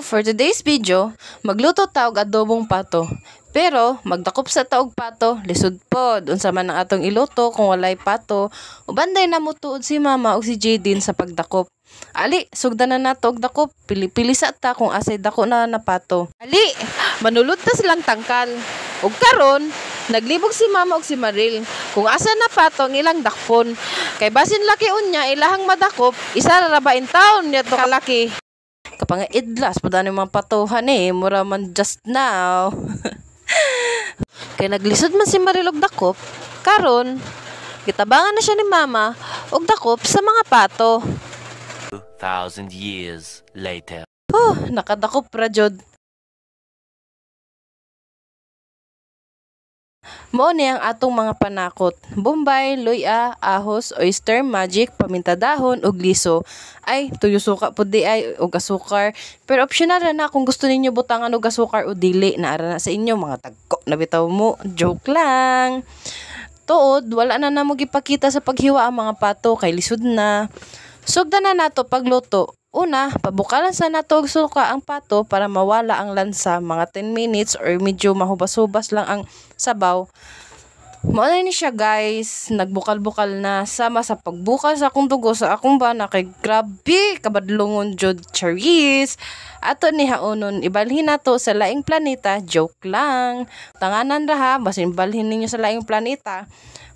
For today's video, magluto ta og adobong pato. Pero magdakop sa taog pato, lisod pod unsa man ang atong iluto kung walay pato. Ubanday na mo tuod si Mama ug si Jaden sa pagdakop. Ali, sugdan na nato og dakop. Pili-pili sa ta kung asay dako na pato. Ali, manulod ta silang tangkal. Ug karon, naglibog si Mama ug si Maril kung asa na pato ang ilang dakpon. Kay basin laki unya ilahang madakop, isa ra ba in taon niya to kalaki. Kapag idlas, padaan yung mga patuhan mura man just now. Kaya naglisod man si Marilog dakop, karon, kitabangan na siya ni Mama, og dakop sa mga pato. 2,000 years later. Nakadakop ra jud. Mao ni ang atong mga panakot. Bombay, luya, ahos, oyster, magic, paminta dahon ug liso. Ay, tuyo suka pud di ay ug asukar. Pero optional ra na kung gusto ninyo butangan og asukar o dili, naara na sa inyo mga tagko na bitaw mo. Joke lang. Tuod, wala na namo gipakita sa paghiwa ang mga pato kay lisod na. Sugdan na nato pagluto. Una, pabukalan sa nato og suka ang pato para mawala ang lansa, mga 10 minutes or medyo mahubas-hubas lang ang sabaw. Mao na ni siya guys, nagbukal-bukal na sama sa pagbukal sa akong dugo sa akong bana kay grabe kabadlongon jud charis. Ato ni haonon ibalhin nato sa laing planeta, joke lang. Tanganan ra ha, basin balhin ninyo sa laing planeta.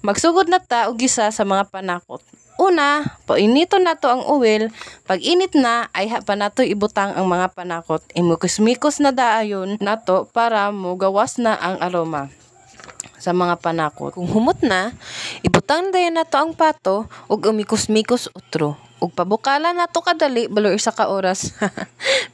Magsugod na ta og isa sa mga panakot. Una, painito nato ang oil. Pag init na, ay pa nato ibutang ang mga panakot. Imukos-mikos na daayon nato para mugawas na ang aroma sa mga panakot. Kung humot na, ibutang dayon nato ang pato ug umikos-mikos utro. Ug pabukalan nato kadali balor isa ka oras.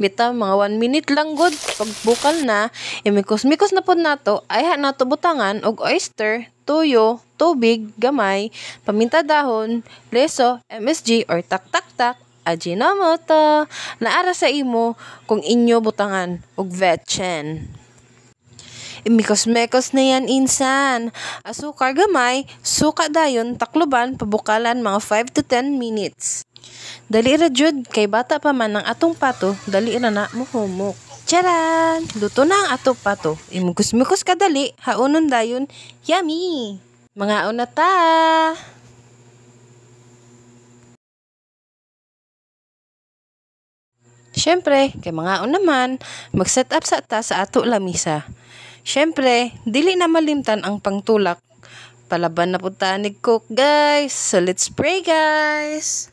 Bitaw mga 1 minute lang gud. Pagbukal na, imikos-mikos na pod nato, ay nato butangan og oyster, tuyo, tubig, gamay, paminta dahon, leso, MSG or tak-tak-tak, Ajinomoto, naara sa imo kung inyo butangan og vetchen. Imikos-mekos na yan insan. Asukar gamay, suka dayon, takloban, pabukalan mga 5 to 10 minutes. Dali ra jud kay bata pa man ang atong pato, dali ra na muhumok. Charan! Luto na ang atong pato. Imugos-mugos kadali, haunon dayon, yummy! Mga una ta! Syempre, kay mga naman, mag-set up sa ta sa ato lamisa. Syempre, dili na malimtan ang pangtulak. Palaban na po tanig cook, guys. So, let's pray, guys.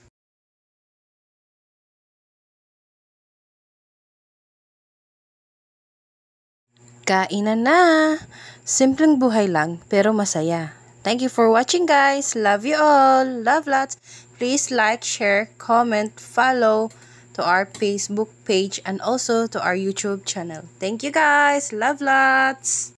Kainan na. Simpleng buhay lang, pero masaya. Thank you for watching, guys. Love you all. Love lots. Please like, share, comment, follow to our Facebook page and also to our YouTube channel. Thank you, guys. Love lots.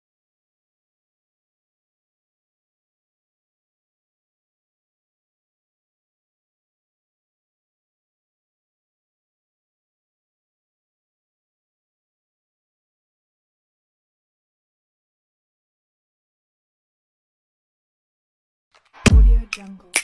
Audio Jungle.